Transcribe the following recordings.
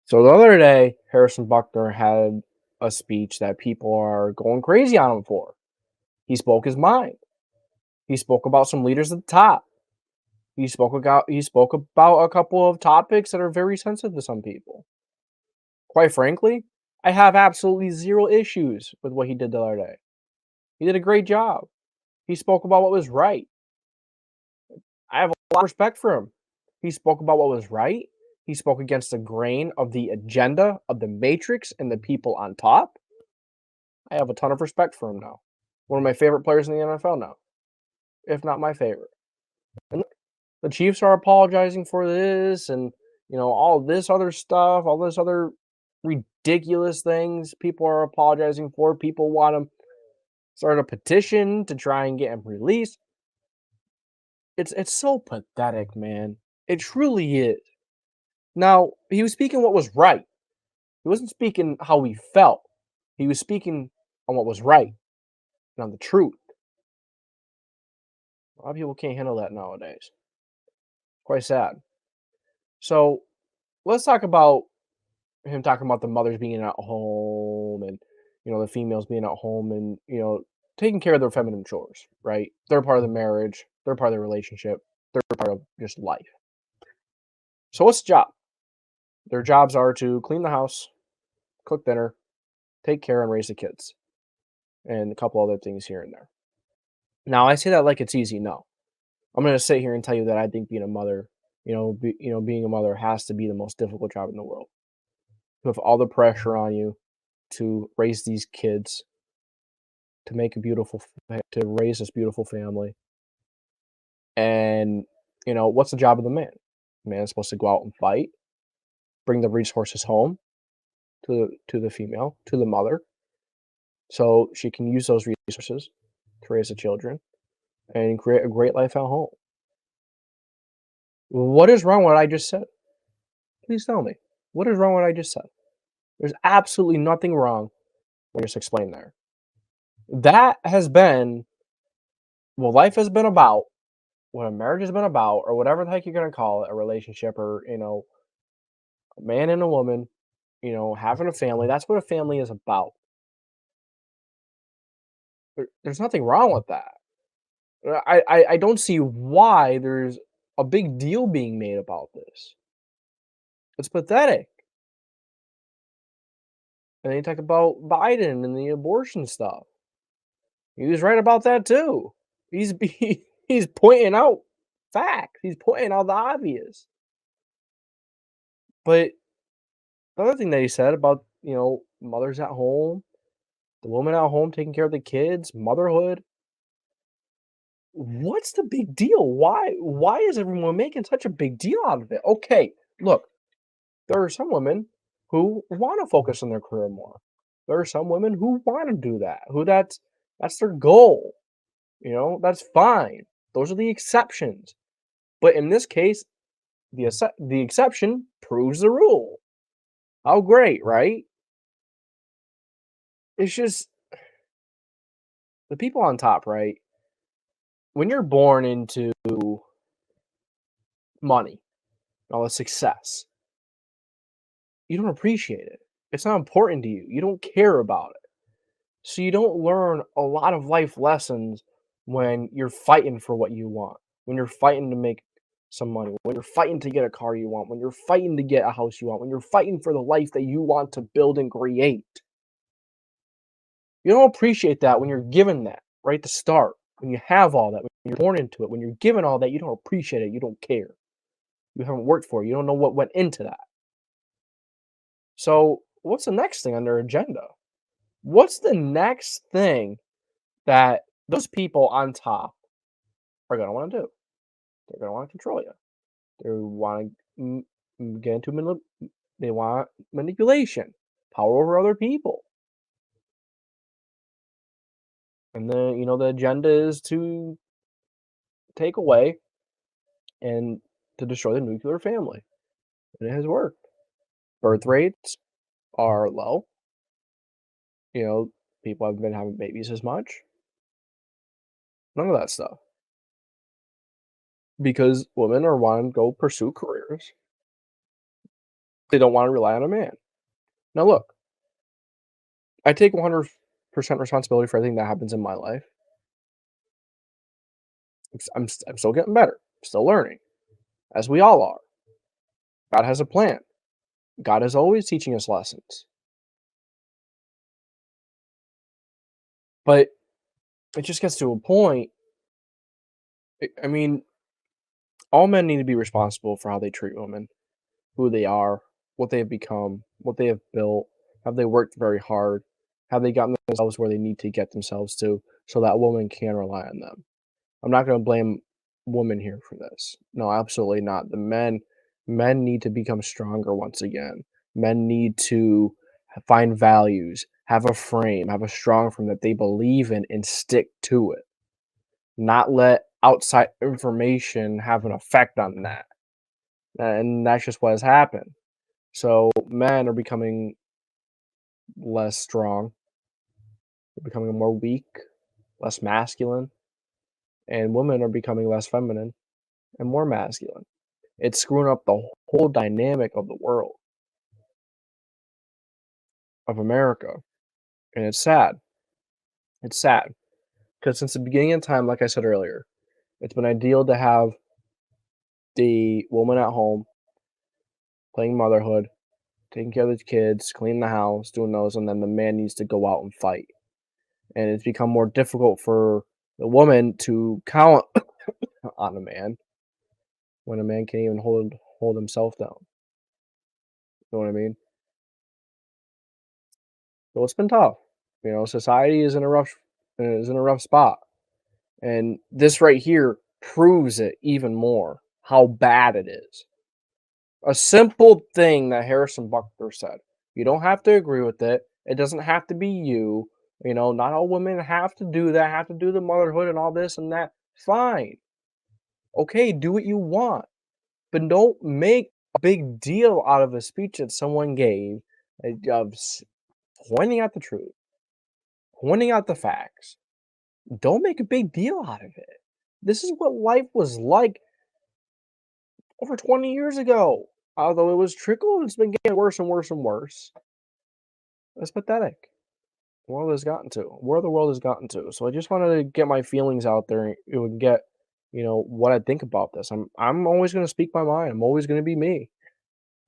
So the other day, Harrison Butker had a speech that people are going crazy on him for. He spoke his mind. He spoke about some leaders at the top. He spoke about a couple of topics that are very sensitive to some people. Quite frankly, I have absolutely zero issues with what he did the other day. He did a great job. He spoke about what was right. I have a lot of respect for him. He spoke about what was right. He spoke against the grain of the agenda of the matrix and the people on top. I have a ton of respect for him now. One of my favorite players in the NFL now, if not my favorite. And the Chiefs are apologizing for this and, all this other stuff, all this other ridiculous things people are apologizing for. People want to start a petition to try and get him released. It's so pathetic, man. It truly is. Now, he was speaking what was right. He wasn't speaking how he felt. He was speaking on what was right and on the truth. A lot of people can't handle that nowadays. Quite sad. So let's talk about him talking about the mothers being at home and the females being at home and taking care of their feminine chores, right? They're part of the marriage, they're part of the relationship, they're part of just life. So what's the job? Their jobs are to clean the house, cook dinner, take care and raise the kids, and a couple other things here and there. Now I say that like it's easy. No, I'm gonna sit here and tell you that I think being a mother, being a mother has to be the most difficult job in the world. With all the pressure on you to raise these kids, to make a to raise this beautiful family. And what's the job of the man? The man is supposed to go out and fight, bring the resources home to the female, to the mother, so she can use those resources to raise the children and create a great life at home. What is wrong with what I just said? Please tell me. What is wrong with what I just said? There's absolutely nothing wrong with what I just explained there. That has been what life has been about, what a marriage has been about, or whatever the heck you're gonna call it, a relationship, or a man and a woman, having a family. That's what a family is about. There's nothing wrong with that. I don't see why there's a big deal being made about this. It's pathetic. And they talk about Biden and the abortion stuff. He was right about that too. He's pointing out facts. He's pointing out the obvious. But the other thing that he said about, mothers at home, the woman at home taking care of the kids, motherhood. What's the big deal? Why is everyone making such a big deal out of it? Okay, look, there are some women who want to focus on their career more. There are some women who want to do that. Who that's their goal. That's fine. Those are the exceptions. But in this case, the exception proves the rule. How great, right? It's just the people on top, right? When you're born into money, all the success, you don't appreciate it. It's not important to you. You don't care about it. So you don't learn a lot of life lessons when you're fighting for what you want, when you're fighting to make some money, when you're fighting to get a car you want, when you're fighting to get a house you want, when you're fighting for the life that you want to build and create. You don't appreciate that when you're given that right to start, when you have all that, when you're born into it, when you're given all that, you don't appreciate it, you don't care. You haven't worked for it, you don't know what went into that. So, what's the next thing on their agenda? What's the next thing that those people on top are going to want to do? They're going to want to control you. They want to get into they want manipulation, power over other people. And then, the agenda is to take away and to destroy the nuclear family. And it has worked. Birth rates are low. People haven't been having babies as much. None of that stuff. Because women are wanting to go pursue careers They don't wanna rely on a man. Now look, I take 100% responsibility for everything that happens in my life. I'm still getting better, still learning, as we all are. God has a plan. God is always teaching us lessons. But it just gets to a point. I mean, all men need to be responsible for how they treat women, who they are, what they have become, what they have built. Have they worked very hard? Have they gotten themselves where they need to get themselves to so that a woman can rely on them? I'm not going to blame women here for this. No, absolutely not. Men need to become stronger once again. Men need to find values, have a frame, have a strong frame that they believe in and stick to it. Not let outside information have an effect on that. And that's just what has happened. So men are becoming less strong, they're becoming more weak, less masculine, and women are becoming less feminine and more masculine. It's screwing up the whole dynamic of the world, of America, and it's sad. It's sad because since the beginning of time, like I said earlier, it's been ideal to have the woman at home playing motherhood, taking care of the kids, cleaning the house, doing those, and then the man needs to go out and fight. And it's become more difficult for the woman to count on a man when a man can't even hold himself down. You know what I mean? So it's been tough. Society is in a rough spot. And this right here proves it even more how bad it is. A simple thing that Harrison Butker said. You don't have to agree with it. It doesn't have to be you. Not all women have to do that, have to do the motherhood and all this and that. Fine. Okay, do what you want. But don't make a big deal out of a speech that someone gave of pointing out the truth, pointing out the facts. Don't make a big deal out of it. This is what life was like over 20 years ago. Although it was trickled, it's been getting worse and worse and worse. It's pathetic. Where the world has gotten to. So I just wanted to get my feelings out there and get, what I think about this. I'm always going to speak my mind. I'm always going to be me.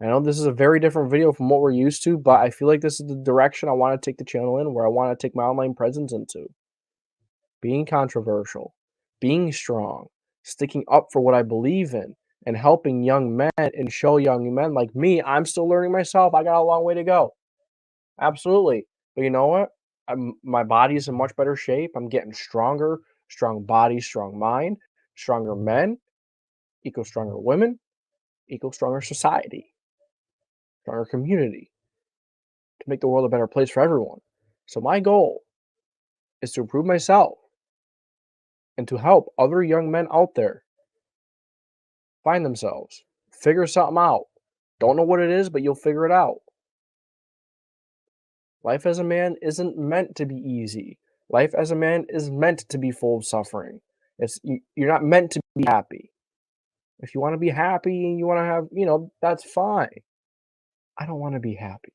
I know this is a very different video from what we're used to, but I feel like this is the direction I want to take the channel in, where I want to take my online presence into. Being controversial, being strong, sticking up for what I believe in, and helping young men and show young men like me, I'm still learning myself. I got a long way to go. Absolutely. But you know what? My body is in much better shape. I'm getting stronger, strong body, strong mind, stronger men, equal stronger women, equal stronger society, stronger community to make the world a better place for everyone. So my goal is to improve myself and to help other young men out there find themselves, figure something out. Don't know what it is, but you'll figure it out. Life as a man isn't meant to be easy. Life as a man is meant to be full of suffering. You're not meant to be happy. If you want to be happy and you want to have, that's fine. I don't want to be happy.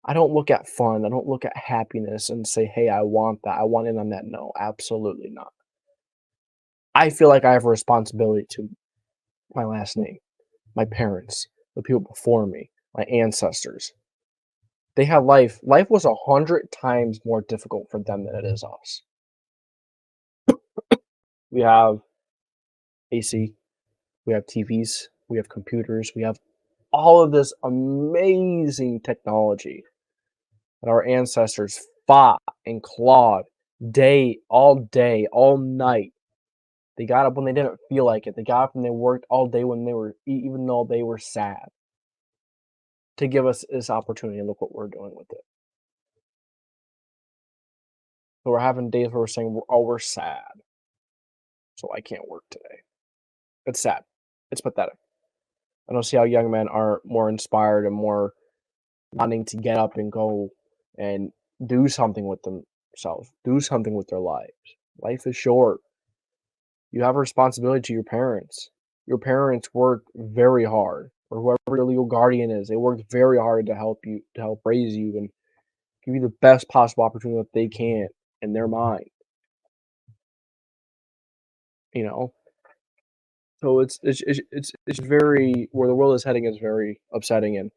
I don't look at fun. I don't look at happiness and say, hey, I want that. I want in on that. No, absolutely not. I feel like I have a responsibility to my last name, my parents, the people before me, my ancestors. They had life. Life was 100 times more difficult for them than it is us. We have AC, we have TVs, we have computers, we have all of this amazing technology that our ancestors fought and clawed day, all night. They got up when they didn't feel like it. They got up and they worked all day even though they were sad, to give us this opportunity. And look what we're doing with it. So we're having days where we're saying, oh, we're sad, so I can't work today. It's sad. It's pathetic. I don't see how young men are more inspired and more wanting to get up and go and do something with themselves, do something with their lives. Life is short. You have a responsibility to your parents. Your parents work very hard. or whoever your legal guardian is. They worked very hard to help you, to help raise you and give you the best possible opportunity that they can in their mind. You know, so it's very, where the world is heading is very upsetting, and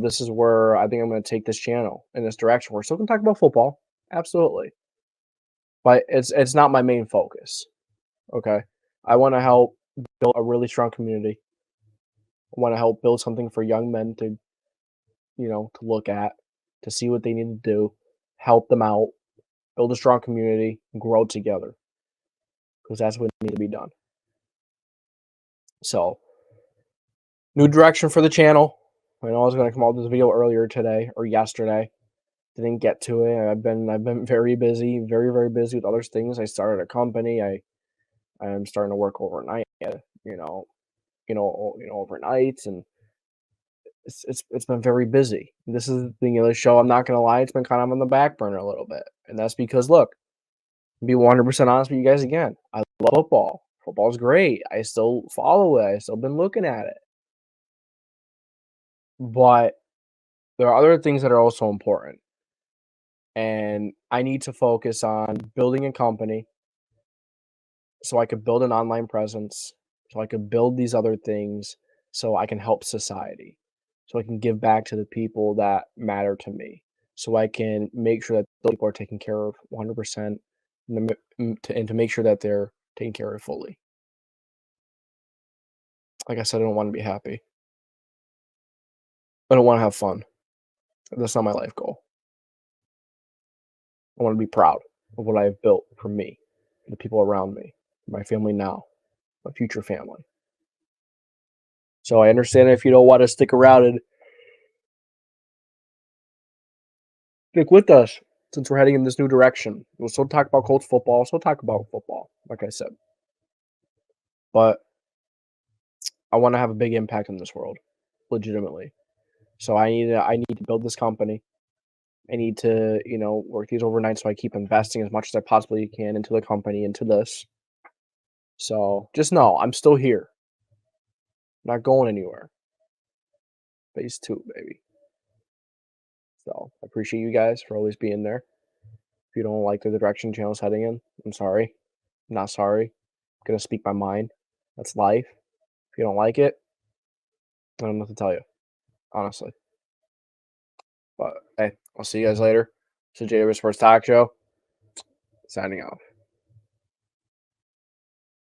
this is where I think I'm going to take this channel in this direction. We're still going to talk about football, absolutely, but it's not my main focus. Okay, I want to help build a really strong community. I want to help build something for young men to to look at, to see what they need to do, help them out, build a strong community, grow together, because that's what needs to be done. So, new direction for the channel. I know I was going to come out with this video earlier today or yesterday. Didn't get to it. I've been very busy, very very busy with other things. I started a company. I am starting to work overnight. Overnights, and it's been very busy. This is the thing of the show. I'm not gonna lie, it's been kind of on the back burner a little bit, and that's because look, be 100% honest with you guys again. I love football. Football's great. I still follow it. I still been looking at it, but there are other things that are also important, and I need to focus on building a company so I could build an online presence, so I could build these other things, so I can help society, so I can give back to the people that matter to me, so I can make sure that those people are taken care of 100%, and to make sure that they're taken care of fully. Like I said, I don't want to be happy. I don't want to have fun. That's not my life goal. I want to be proud of what I have built for me, the people around me, my family now, my future family. So I understand if you don't want to stick around and stick with us since we're heading in this new direction. We'll still talk about Colts football, still talk about football, like I said. But I want to have a big impact in this world, legitimately. So I need to build this company. I need to, work these overnight so I keep investing as much as I possibly can into the company, into this. So just know I'm still here. Not going anywhere. Phase 2, baby. So I appreciate you guys for always being there. If you don't like the direction channel's heading in, I'm sorry. I'm not sorry. I'm gonna speak my mind. That's life. If you don't like it, I don't know what to tell you, honestly. But hey, I'll see you guys later. So JDW Sports Talk Show, signing off.